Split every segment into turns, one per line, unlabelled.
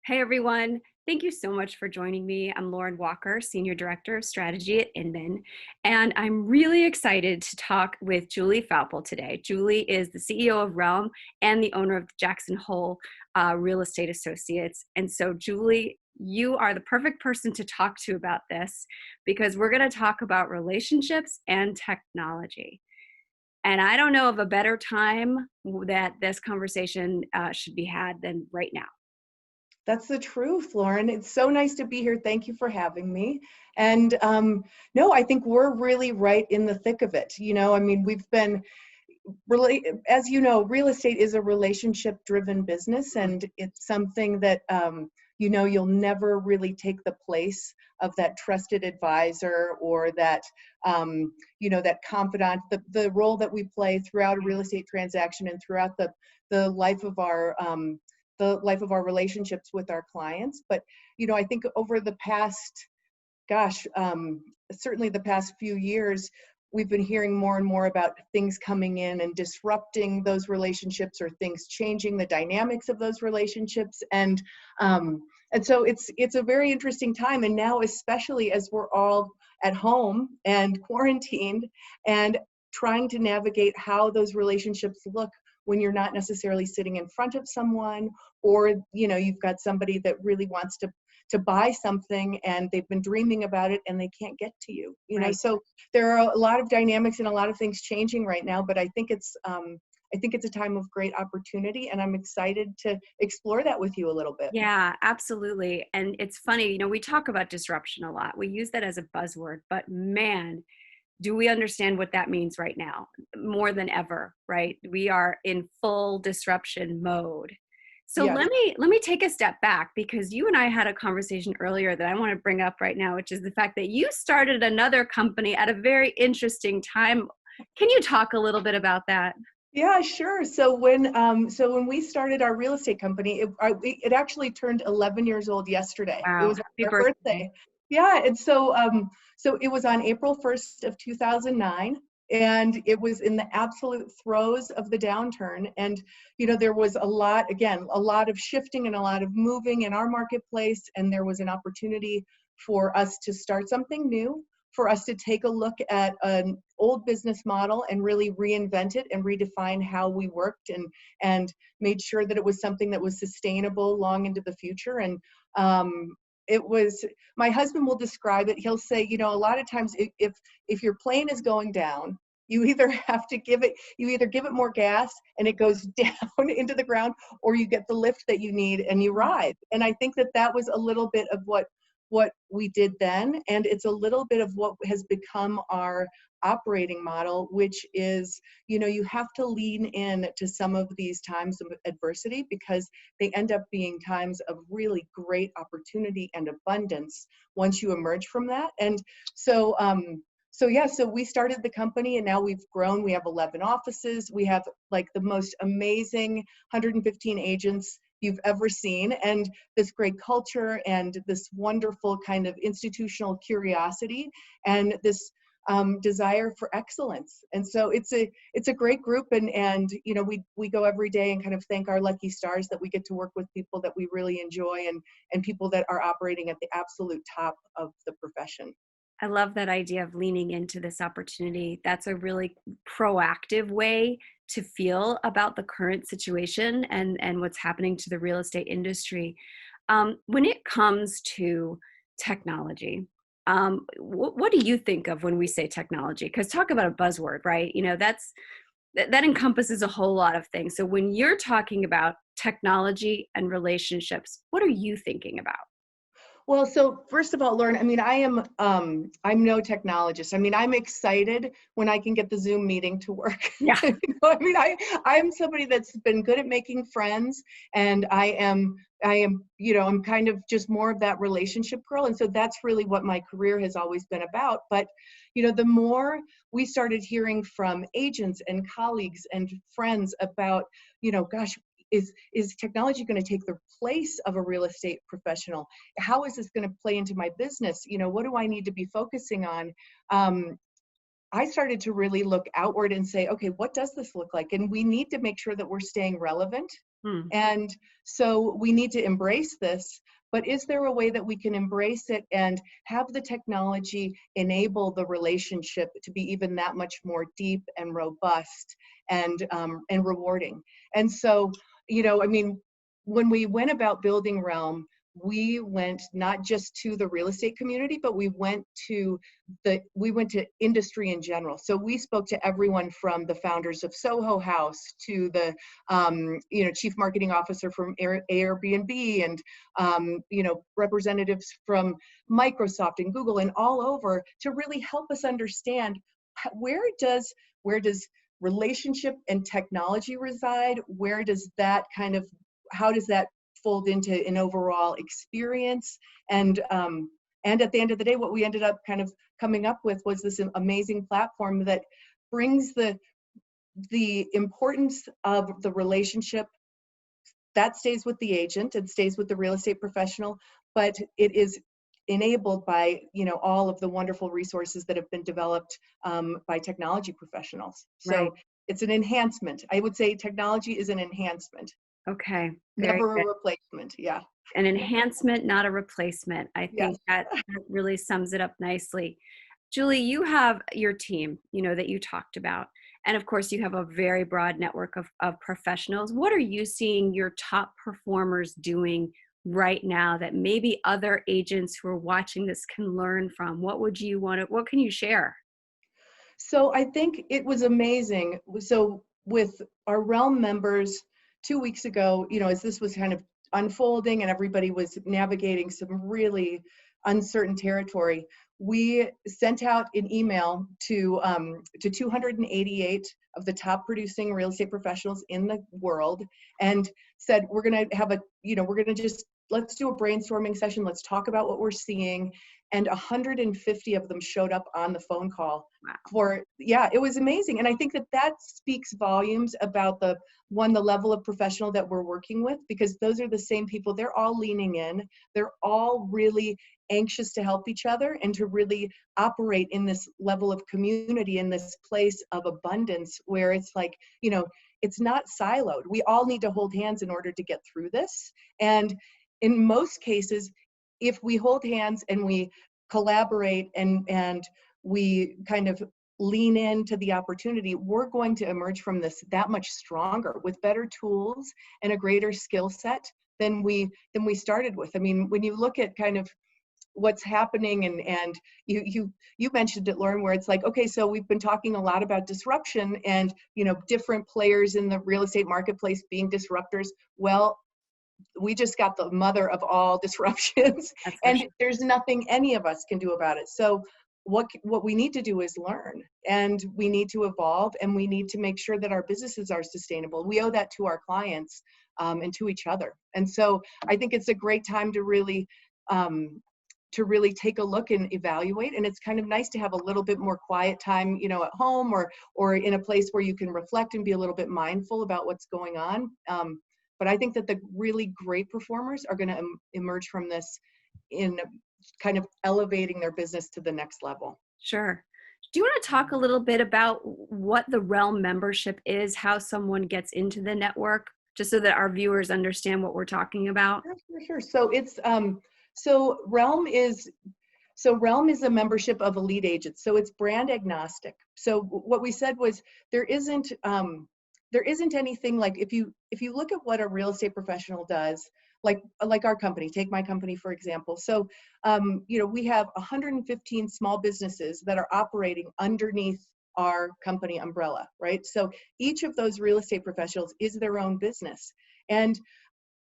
Hey everyone, thank you so much for joining me. I'm Lauren Walker, Senior Director of Strategy at Inman, and I'm really excited to talk with Julie Faupel today. Julie is the CEO of Realm and the owner of Jackson Hole Real Estate Associates. And so, Julie, you are the perfect person to talk to about this because we're going to talk about relationships and technology. And I don't know of a better time that this conversation should be had than right now.
That's the truth, Lauren. It's so nice to be here. Thank you for having me. And no, I think we're really right in the thick of it. I mean, we've been really, as you know, real estate is a relationship-driven business, and it's something that you'll never really take the place of that trusted advisor or that that confidant. The role that we play throughout a real estate transaction and throughout the life of our relationships with our clients. But I think over the past, certainly the past few years, we've been hearing more and more about things coming in and disrupting those relationships, or things changing the dynamics of those relationships. And so it's a very interesting time. And now, especially as we're all at home and quarantined and trying to navigate how those relationships look when you're not necessarily sitting in front of someone, or you've got somebody that really wants to buy something and they've been dreaming about it and they can't get to you.
Right.
So there are a lot of dynamics and a lot of things changing right now, but I think it's a time of great opportunity, and I'm excited to explore that with you a little bit.
Yeah, absolutely. And it's funny, we talk about disruption a lot. We use that as a buzzword, but man, do we understand what that means right now more than ever, right? We are in full disruption mode. So
Yes.
let me take a step back, because you and I had a conversation earlier that I want to bring up right now, which is the fact that you started another company at a very interesting time. Can you talk a little bit about that?
Yeah, sure. So when we started our real estate company, it actually turned 11 years old yesterday. It
Wow,
was
happy
our
birthday.
birthday. Yeah, and so it was on April 1st of 2009, and it was in the absolute throes of the downturn. And there was a lot of shifting and a lot of moving in our marketplace, and there was an opportunity for us to start something new, for us to take a look at an old business model and really reinvent it and redefine how we worked, and made sure that it was something that was sustainable long into the future. And it was, my husband will describe it. He'll say, a lot of times, if your plane is going down, you either give it more gas and it goes down into the ground, or you get the lift that you need and you ride. And I think that was a little bit of what we did then, and it's a little bit of what has become our operating model, which is, you have to lean in to some of these times of adversity, because they end up being times of really great opportunity and abundance once you emerge from that. And so we started the company, and now we've grown. We have 11 offices. We have like the most amazing 115 agents you've ever seen, and this great culture, and this wonderful kind of institutional curiosity, and this desire for excellence. And so it's a great group, and we go every day and kind of thank our lucky stars that we get to work with people that we really enjoy, and people that are operating at the absolute top of the profession.
I love that idea of leaning into this opportunity. That's a really proactive way to feel about the current situation and what's happening to the real estate industry. When it comes to technology, what do you think of when we say technology? Because talk about a buzzword, right? That encompasses a whole lot of things. So when you're talking about technology and relationships, what are you thinking about?
Well, so first of all, Lauren, I mean, I'm no technologist. I mean, I'm excited when I can get the Zoom meeting to work.
Yeah.
I'm somebody that's been good at making friends, and I'm kind of just more of that relationship girl. And so that's really what my career has always been about. But, the more we started hearing from agents and colleagues and friends about, gosh, is technology going to take the place of a real estate professional? How is this going to play into my business? What do I need to be focusing on? I started to really look outward and say, okay, what does this look like? And we need to make sure that we're staying relevant
Hmm.
And so we need to embrace this, but is there a way that we can embrace it and have the technology enable the relationship to be even that much more deep and robust and rewarding? And so, I mean, when we went about building Realm, we went not just to the real estate community, but we went to industry in general. So we spoke to everyone from the founders of Soho House to the chief marketing officer from Airbnb, and representatives from Microsoft and Google and all over, to really help us understand where does relationship and technology reside? Where does that how does that fold into an overall experience? And at the end of the day, what we ended up kind of coming up with was this amazing platform that brings the importance of the relationship that stays with the agent and stays with the real estate professional, but it is enabled by all of the wonderful resources that have been developed by technology professionals.
Right.
So it's an enhancement. I would say technology is an enhancement,
Okay. Very
never a
good.
replacement. Yeah.
An enhancement, not a replacement. I
Yes.
think that really sums it up nicely. Julie, you have your team, that you talked about. And of course, you have a very broad network of professionals. What are you seeing your top performers doing right now that maybe other agents who are watching this can learn from? What can you share?
So I think it was amazing. So with our Realm members 2 weeks ago, as this was kind of unfolding and everybody was navigating some really uncertain territory, we sent out an email to 288 of the top producing real estate professionals in the world, and said, we're going to have we're going to just, let's do a brainstorming session. Let's talk about what we're seeing. And 150 of them showed up on the phone call.
Wow.
It was amazing. And I think that speaks volumes about the level of professional that we're working with, because those are the same people. They're all leaning in. They're all really anxious to help each other and to really operate in this level of community, in this place of abundance where it's like, it's not siloed. We all need to hold hands in order to get through this. And in most cases, if we hold hands and we collaborate and we kind of lean into the opportunity, we're going to emerge from this that much stronger with better tools and a greater skill set than we started with. I mean, when you look at kind of what's happening, and you mentioned it, Lauren, where it's like, okay, so we've been talking a lot about disruption and different players in the real estate marketplace being disruptors. Well, we just got the mother of all disruptions,
That's for
and
sure.
there's nothing any of us can do about it. So what we need to do is learn, and we need to evolve, and we need to make sure that our businesses are sustainable. We owe that to our clients and to each other. And so I think it's a great time to really take a look and evaluate. And it's kind of nice to have a little bit more quiet time, at home or in a place where you can reflect and be a little bit mindful about what's going on. But I think that the really great performers are going to emerge from this in kind of elevating their business to the next level.
Sure. Do you want to talk a little bit about what the Realm membership is, how someone gets into the network, just so that our viewers understand what we're talking about?
Sure. So it's Realm is a membership of elite agents. So it's brand agnostic. So what we said was there isn't anything like, if you look at what a real estate professional does, like our company, take my company for example. So we have 115 small businesses that are operating underneath our company umbrella, right? So each of those real estate professionals is their own business. And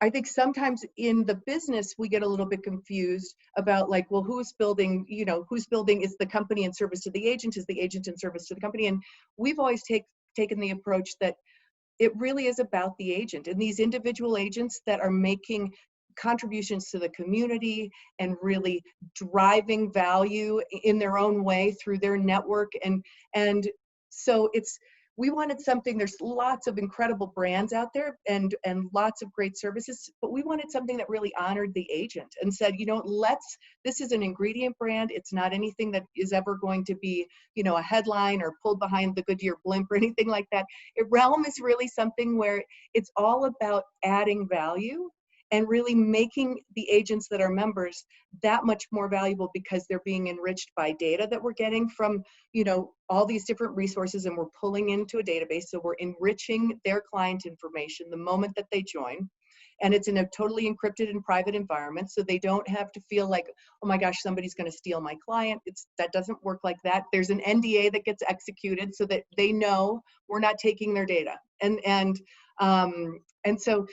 I think sometimes in the business, we get a little bit confused about like, well, who's building, is the company in service to the agent? Is the agent in service to the company? And we've always taken the approach that it really is about the agent and these individual agents that are making contributions to the community and really driving value in their own way through their network. And so we wanted something, there's lots of incredible brands out there and lots of great services, but we wanted something that really honored the agent and said, this is an ingredient brand. It's not anything that is ever going to be, a headline or pulled behind the Goodyear blimp or anything like that. Realm is really something where it's all about adding value and really making the agents that are members that much more valuable because they're being enriched by data that we're getting from, all these different resources, and we're pulling into a database. So we're enriching their client information the moment that they join. And it's in a totally encrypted and private environment. So they don't have to feel like, oh my gosh, somebody's going to steal my client. That doesn't work like that. There's an NDA that gets executed so that they know we're not taking their data. And so,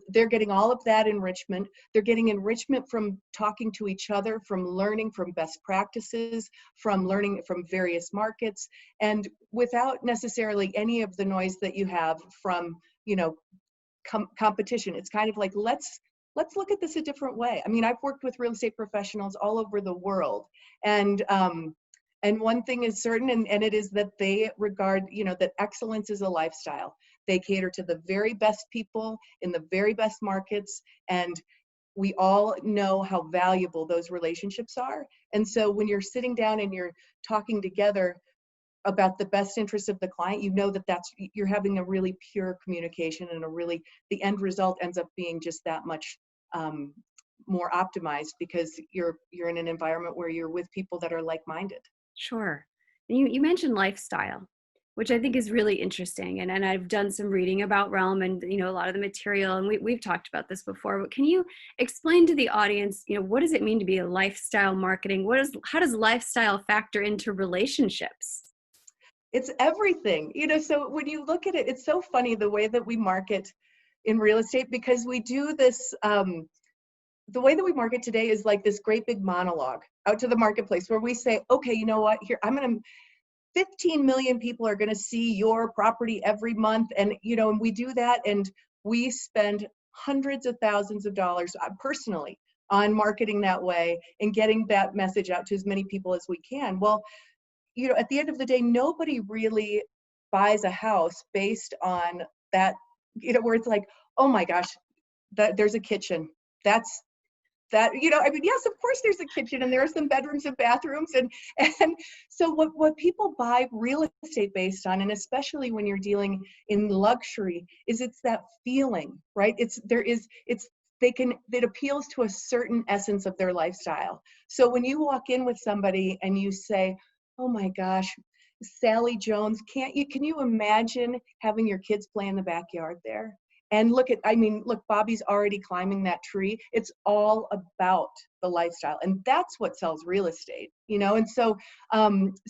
they're getting all of that enrichment. They're getting enrichment from talking to each other, from learning from best practices, from learning from various markets, and without necessarily any of the noise that you have from, competition. It's kind of like, let's look at this a different way. I mean, I've worked with real estate professionals all over the world, and one thing is certain, and it is that they regard, that excellence is a lifestyle. They cater to the very best people in the very best markets, and we all know how valuable those relationships are. And so when you're sitting down and you're talking together about the best interest of the client, you're having a really pure communication, and the end result ends up being just that much more optimized because you're in an environment where you're with people that are like-minded.
Sure. And you mentioned lifestyle, which I think is really interesting. And I've done some reading about Realm and, a lot of the material, and we've talked about this before, but can you explain to the audience, what does it mean to be a lifestyle marketing? How does lifestyle factor into relationships?
It's everything, so when you look at it, it's so funny the way that we market in real estate, because we do this, the way that we market today is like this great big monologue out to the marketplace where we say, okay, you know what, here, 15 million people are going to see your property every month. And, and we do that, and we spend hundreds of thousands of dollars personally on marketing that way and getting that message out to as many people as we can. Well, at the end of the day, nobody really buys a house based on that, where it's like, oh my gosh, there's a kitchen. Yes, of course there's a kitchen, and there are some bedrooms and bathrooms. And so what people buy real estate based on, and especially when you're dealing in luxury, is it's that feeling, right? It appeals to a certain essence of their lifestyle. So when you walk in with somebody and you say, oh my gosh, Sally Jones, can you imagine having your kids play in the backyard there? And look, Bobby's already climbing that tree. It's all about the lifestyle. And that's what sells real estate, And so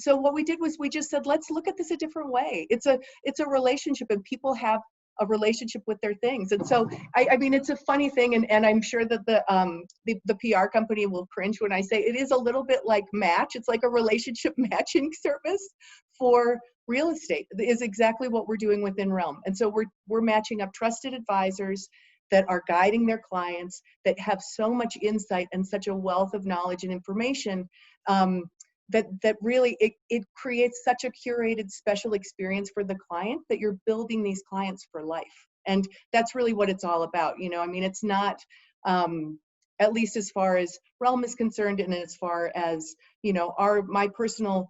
what we did was we just said, let's look at this a different way. It's a relationship, and people have a relationship with their things. And so, it's a funny thing. And I'm sure that the PR company will cringe when I say it is a little bit like Match. It's like a relationship matching service for real estate, is exactly what we're doing within Realm. And so we're matching up trusted advisors that are guiding their clients, that have so much insight and such a wealth of knowledge and information, that really it creates such a curated special experience for the client, that you're building these clients for life. And that's really what it's all about. It's not, at least as far as Realm is concerned, and as far as, my personal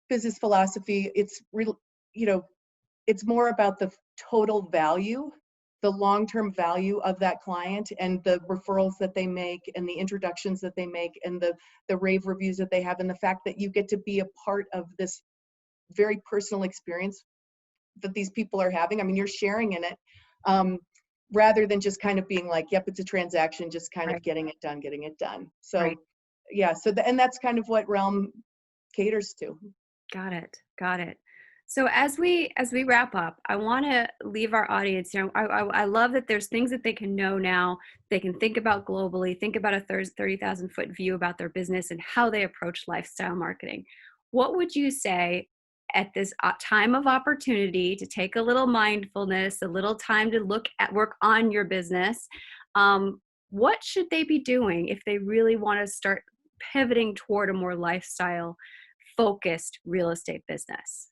business philosophy, it's real, it's more about the total value, the long-term value of that client, and the referrals that they make, and the introductions that they make, and the rave reviews that they have, and the fact that you get to be a part of this very personal experience that these people are having. You're sharing in it, rather than just kind of being like, yep, it's a transaction, just kind of getting it done. So,
Right.
yeah, and that's kind of what Realm caters to.
Got it. So as we wrap up, I want to leave our audience. I love that there's things that they can know now. They can think about globally, think about a 30,000-foot view about their business and how they approach lifestyle marketing. What would you say at this time of opportunity to take a little mindfulness, a little time to work on your business? What should they be doing if they really want to start pivoting toward a more lifestyle focused real estate business?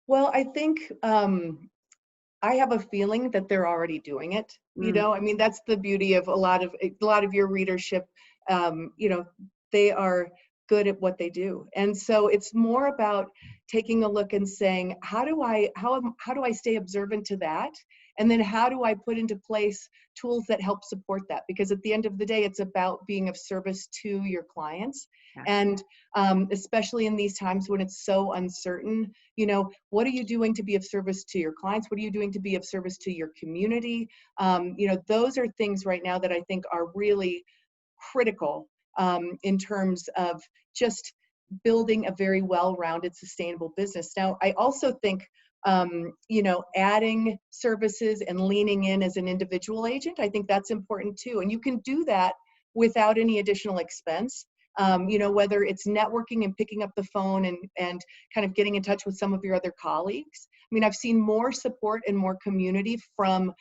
Well, I think I have a feeling that they're already doing it.
Mm,
I mean, that's the beauty of a lot of your readership. They are good at what they do, and so it's more about taking a look and saying, how do I stay observant to that, and then how do I put into place tools that help support that? Because at the end of the day, it's about being of service to your clients,
yes.
and especially in these times when it's so uncertain. What are you doing to be of service to your clients? What are you doing to be of service to your community? Those are things right now that I think are really critical in terms of just building a very well-rounded, sustainable business. Now, I also think, adding services and leaning in as an individual agent, I think that's important too. And you can do that without any additional expense. Whether it's networking and picking up the phone and kind of getting in touch with some of your other colleagues. I mean, I've seen more support and more community from,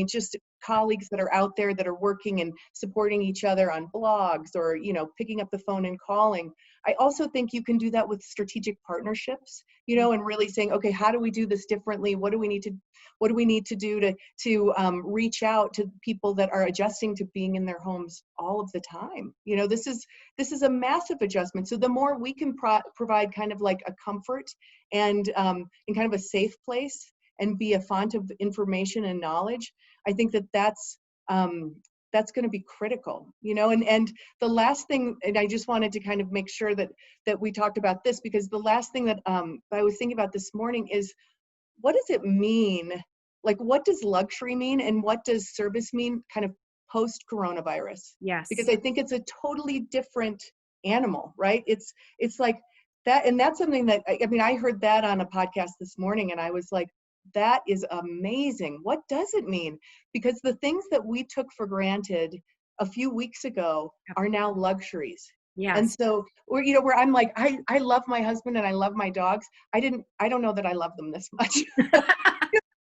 just colleagues that are out there that are working and supporting each other on blogs or, picking up the phone and calling. I also think you can do that with strategic partnerships, and really saying, okay, how do we do this differently? What do we need to do to reach out to people that are adjusting to being in their homes all of the time? This is a massive adjustment. So the more we can provide kind of like a comfort and kind of a safe place and be a font of information and knowledge, I think that's going to be critical. And the last thing, and I just wanted to kind of make sure that we talked about this, because the last thing that I was thinking about this morning is, what does it mean? Like, what does luxury mean, and what does service mean kind of post coronavirus? Because
Yes.
I think it's a totally different animal, right? It's like that. And that's something that, I mean, I heard that on a podcast this morning, and I was like, that is amazing. What does it mean? Because the things that we took for granted a few weeks ago
Yep.
are now luxuries. And
Yes.
so, where I'm like, I love my husband and I love my dogs. I don't know that I love them this much.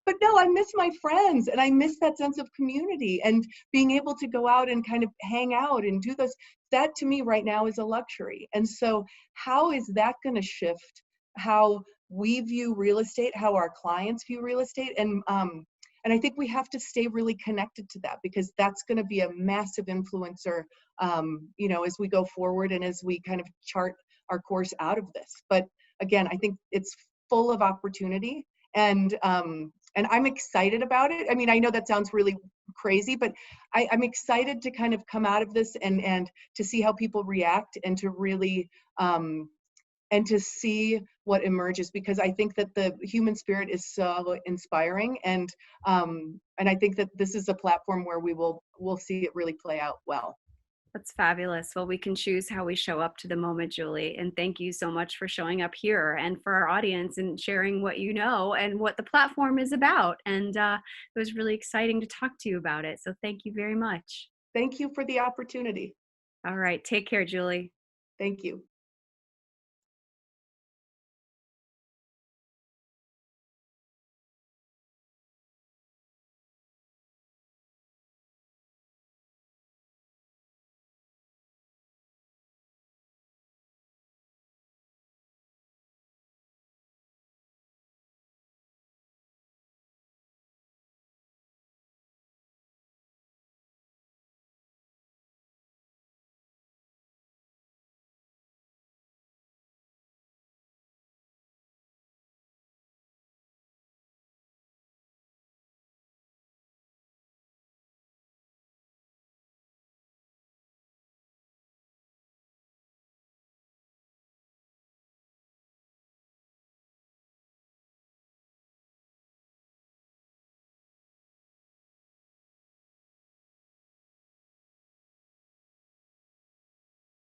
But no, I miss my friends and I miss that sense of community and being able to go out and kind of hang out and do those. That to me right now is a luxury. And so, how is that going to shift how we view real estate, how our clients view real estate? And I think we have to stay really connected to that, because that's going to be a massive influencer, as we go forward and as we kind of chart our course out of this. But again, I think it's full of opportunity, and I'm excited about it. I mean, I know that sounds really crazy, but I'm excited to kind of come out of this and to see how people react, and to really and to see what emerges, because I think that the human spirit is so inspiring, and I think that this is a platform where we'll see it really play out well.
That's fabulous. Well, we can choose how we show up to the moment, Julie. And thank you so much for showing up here and for our audience and sharing what you know and what the platform is about. And it was really exciting to talk to you about it. So thank you very much.
Thank you for the opportunity.
All right. Take care, Julie.
Thank you.